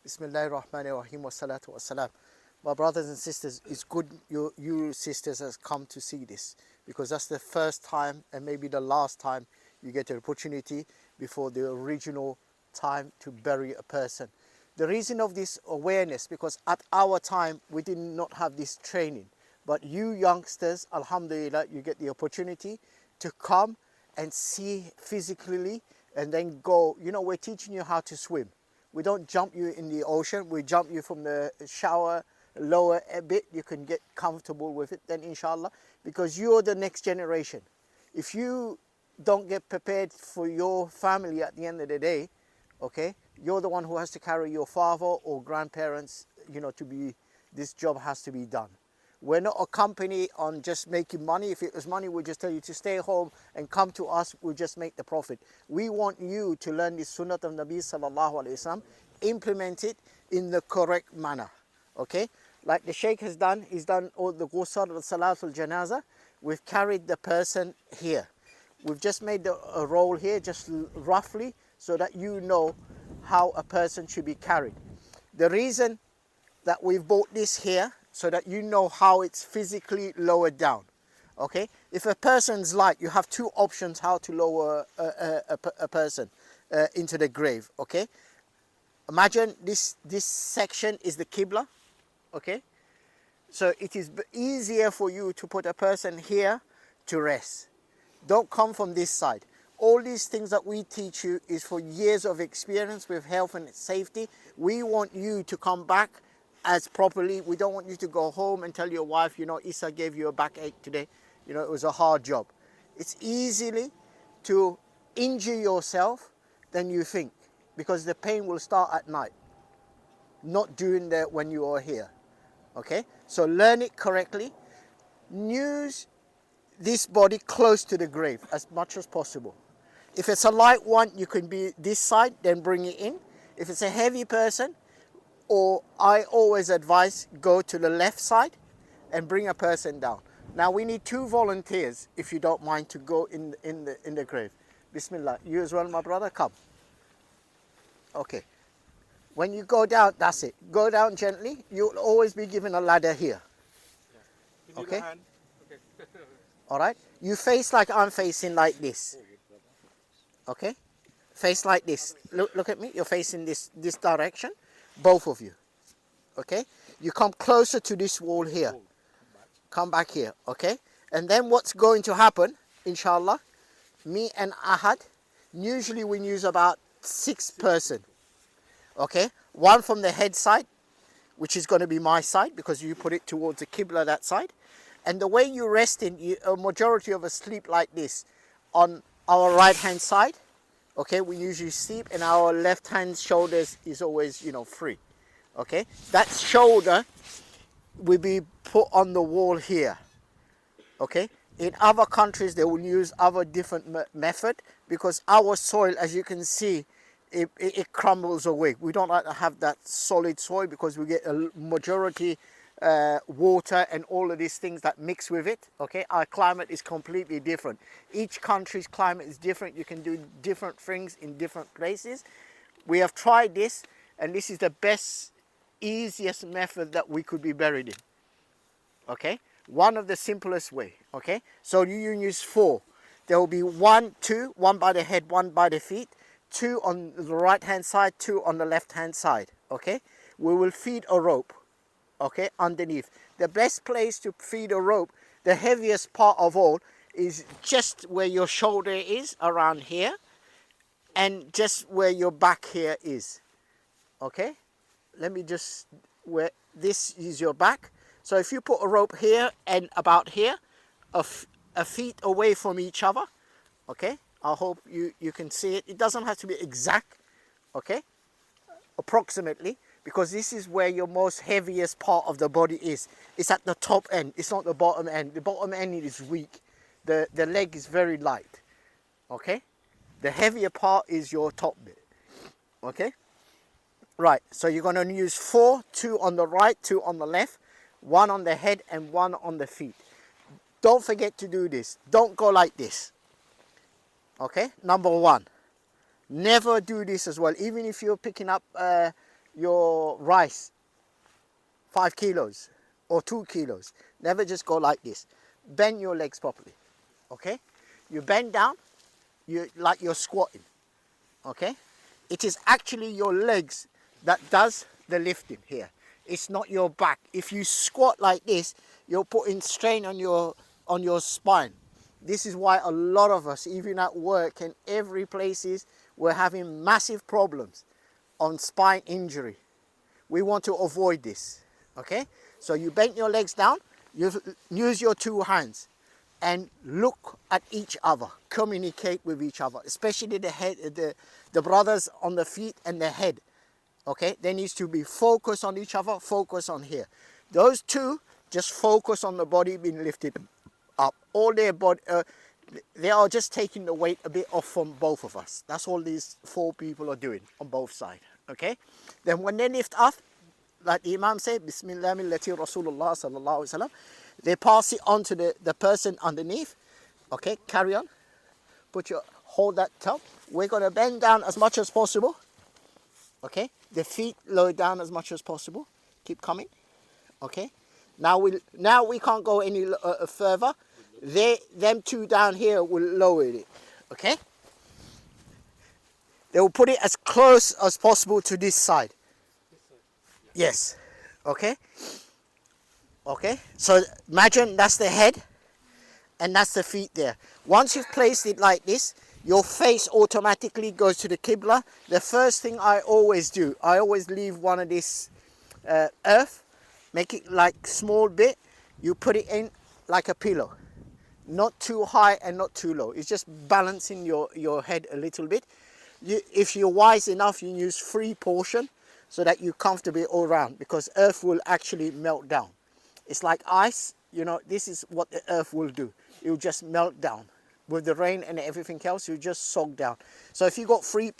Bismillahirrahmanirrahim wa salatu wa salam. My brothers and sisters, it's good you sisters has come to see this, because that's the first time and maybe the last time you get an opportunity before the original time to bury a person. The reason of this awareness, because at our time we did not have this training, but you youngsters, alhamdulillah, you get the opportunity to come and see physically and then go. You know, we're teaching you how to swim. We don't jump you in the ocean, we jump you from the shower, lower a bit, you can get comfortable with it then, inshallah, because you're the next generation. If you don't get prepared for your family at the end of the day, okay, you're the one who has to carry your father or grandparents, you know, this job has to be done. We're not a company on just making money. If it was money, we'll just tell you to stay home and come to us, we'll just make the profit. We want you to learn the sunnah of Nabi sallallahu alayhi wasallam, implement it in the correct manner, okay? Like the Sheikh has done, he's done all the ghusl, the salatul janaza. We've carried the person here. We've just made a roll here, just roughly, so that you know how a person should be carried. The reason that we've bought this here, so that you know how it's physically lowered down, okay? If a person's light, you have two options how to lower a person into the grave, okay? Imagine this section is the Qibla, okay? So it is easier for you to put a person here to rest. Don't come from this side. All these things that we teach you is for years of experience with health and safety. We want you to come back as properly. We don't want you to go home and tell your wife, you know, Isa gave you a backache today. You know, it was a hard job. It's easily to injure yourself than you think, because the pain will start at night, not during when you are here, okay? So learn it correctly. Use this body close to the grave as much as possible. If it's a light one, you can be this side, then bring it in. If it's a heavy person, or I always advise, go to the left side and bring a person down. Now we need 2 volunteers, if you don't mind, to go in the grave. Bismillah. You as well, my brother, come. Okay. When you go down, that's it. Go down gently. You'll always be given a ladder here. Yeah. Okay? All right? You face like I'm facing, like this. Okay? Face like this. Look at me. You're facing this direction. Both of you, okay? You come closer to this wall here. Come back here, okay? And then what's going to happen, inshallah, me and Ahad, usually we use about 6 person, okay? 1 from the head side, which is going to be my side, because you put it towards the Qibla, that side. And the way you rest in, a majority of us sleep like this. On our right hand side, okay, we usually sleep, and our left hand shoulders is always, you know, free, okay? That shoulder will be put on the wall here, okay? In other countries, they will use other different method, because our soil, as you can see, it crumbles away. We don't like to have that solid soil, because we get a majority water and all of these things that mix with it, okay? Our climate is completely different. Each country's climate is different. You can do different things in different places. We have tried this, and this is the best, easiest method that we could be buried in, okay? One of the simplest way, okay? So you use 4. There will be 1, 2, 1 by the head, 1 by the feet, 2 on the right hand side, 2 on the left hand side, okay? We will feed a rope, okay, underneath. The best place to feed a rope, the heaviest part of all, is just where your shoulder is, around here, and just where your back here is, okay? Let me just, where this is your back. So if you put a rope here and about here, a feet away from each other, okay? I hope you can see it. It doesn't have to be exact, okay? Approximately. Because this is where your most heaviest part of the body is. It's at the top end. It's not the bottom end. The bottom end is weak. The leg is very light. Okay? The heavier part is your top bit. Okay? Right. So you're going to use 4, 2 on the right, 2 on the left, 1 on the head and 1 on the feet. Don't forget to do this. Don't go like this. Okay? Number 1. Never do this as well. Even if you're picking up your rice 5 kilos or 2 kilos. Never just go like this. Bend your legs properly. Okay? You bend down, like you're squatting. Okay? It is actually your legs that does the lifting here. It's not your back. If you squat like this, you're putting strain on your spine. This is why a lot of us, even at work and every places, we're having massive problems on spine injury. We want to avoid this. Okay? So you bend your legs down, you use your 2 hands and look at each other, communicate with each other, especially the head, the brothers on the feet and the head. Okay, there needs to be focus on each other, focus on here. Those 2 just focus on the body being lifted up. All their body, they are just taking the weight a bit off from both of us. That's all these 4 people are doing on both sides. Okay, then when they lift up, like the Imam said, Bismillah millati Rasulullah sallallahu alaihi wasallam, they pass it on to the person underneath. Okay, carry on. Hold that top. We're going to bend down as much as possible. Okay, the feet lower down as much as possible. Keep coming. Okay, now we can't go any further. Them 2 down here will lower it. Okay, they will put it as close as possible to this side. Yes. Okay. Okay. So imagine that's the head and that's the feet there. Once you've placed it like this, your face automatically goes to the Qibla. The first thing I always do, I always leave one of this earth, make it like small bit. You put it in like a pillow. Not too high and not too low. It's just balancing your head a little bit. If you're wise enough, you use 3 portion so that you're comfortable all around, because earth will actually melt down. It's like ice, you know, this is what the earth will do. It will just melt down. With the rain and everything else, you just soak down. So if you got free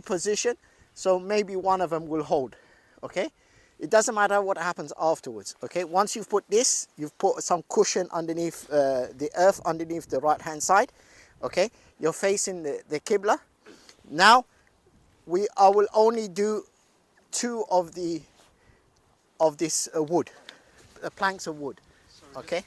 position, so maybe one of them will hold, okay? It doesn't matter what happens afterwards, okay? Once you've put this, you've put some cushion underneath the earth, underneath the right-hand side, okay? You're facing the Qibla. Now, I will only do 2 of this wood, planks of wood, okay?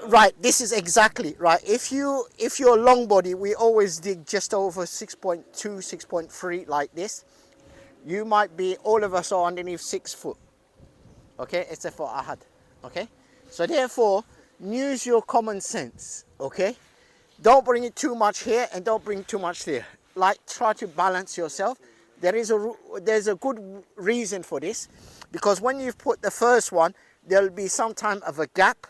Right, this is exactly right. If you're long body, we always dig just over 6.2, 6.3 like this. You might be, all of us are underneath 6 foot, okay, except for Ahad, okay? So therefore, use your common sense, okay? Don't bring it too much here and don't bring too much there. Like, try to balance yourself. There's a good reason for this, because when you've put the first one, there'll be some time of a gap,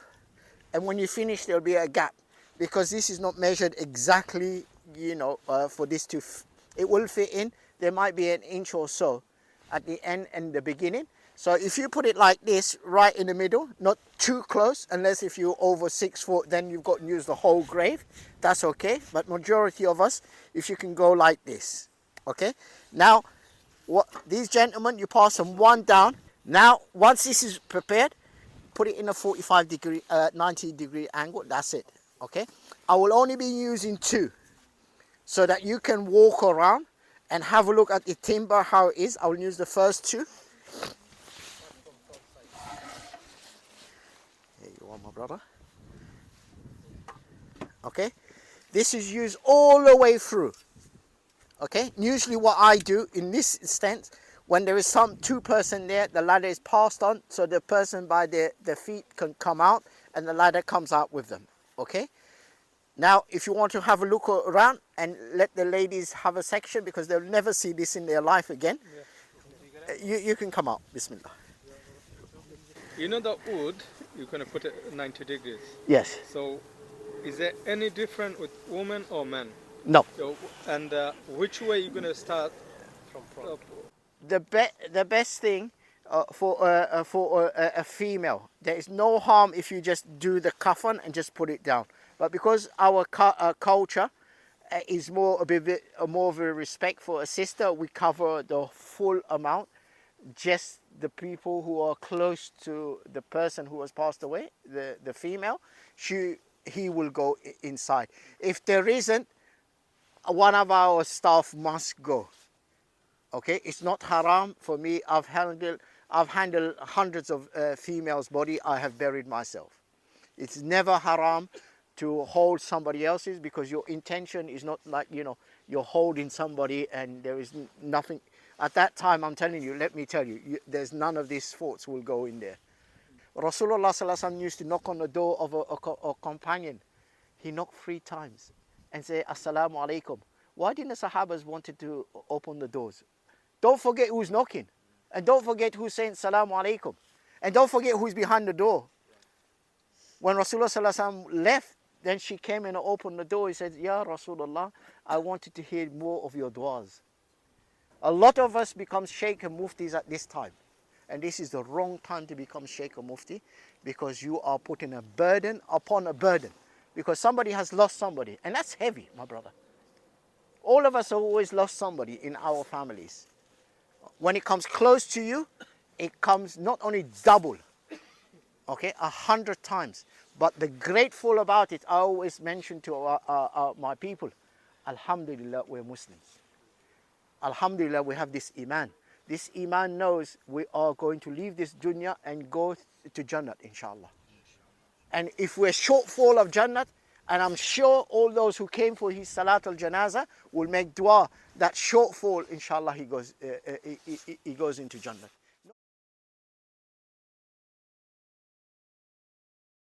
and when you finish, there'll be a gap, because this is not measured exactly, you know, for this to, it will fit in. There might be an inch or so at the end and the beginning. So if you put it like this, right in the middle, not too close, unless if you're over 6 foot, then you've got to use the whole grave. That's okay. But majority of us, if you can go like this, okay? Now, these gentlemen, you pass them 1 down. Now, once this is prepared, put it in a 45 degree, 90 degree angle. That's it, okay? I will only be using 2 so that you can walk around and have a look at the timber, how it is. I will use the first 2. Here you are, my brother. Okay, this is used all the way through. Okay, usually what I do in this instance, when there is some 2 person there, the ladder is passed on, so the person by the feet can come out and the ladder comes out with them. Okay, now if you want to have a look around and let the ladies have a section, because they'll never see this in their life again, you can come out. Bismillah. You know the wood, you're going to put it 90 degrees. Yes. So is there any different with women or men? No. So, and which way you're going to start from? The best thing for a female, there is no harm if you just do the kafan and just put it down. But because our culture is more of a respect for a sister, we cover the full amount. Just the people who are close to the person who has passed away, the female, he will go inside. If there isn't, one of our staff must go. Okay, it's not haram for me. I've handled hundreds of females' body. I have buried myself. It's never haram to hold somebody else's, because your intention is not like, you know, you're holding somebody and there is nothing. At that time, I'm telling you, let me tell you, there's none of these thoughts will go in there. Rasulullah Sallallahu Alaihi Wasallam used to knock on the door of a companion. He knocked 3 times and say, Assalamu alaikum. Why didn't the Sahabas wanted to open the doors? Don't forget who's knocking. And don't forget who's saying Assalamu alaikum. And don't forget who's behind the door. When Rasulullah Sallallahu Alaihi Wasallam left, then she came and opened the door. He said, Ya Rasulullah, I wanted to hear more of your du'as. A lot of us become Shaykh and Muftis at this time. And this is the wrong time to become Shaykh or Mufti, because you are putting a burden upon a burden. Because somebody has lost somebody, and that's heavy, my brother. All of us have always lost somebody in our families. When it comes close to you, it comes not only double, okay, 100 times. But the grateful about it, I always mention to my people, Alhamdulillah, we're Muslims. Alhamdulillah, we have this Iman. This Iman knows we are going to leave this dunya and go to Jannat, inshallah. And if we're shortfall of Jannat, and I'm sure all those who came for his Salat al-Janaza will make dua that shortfall, inshallah, he goes into Jannat.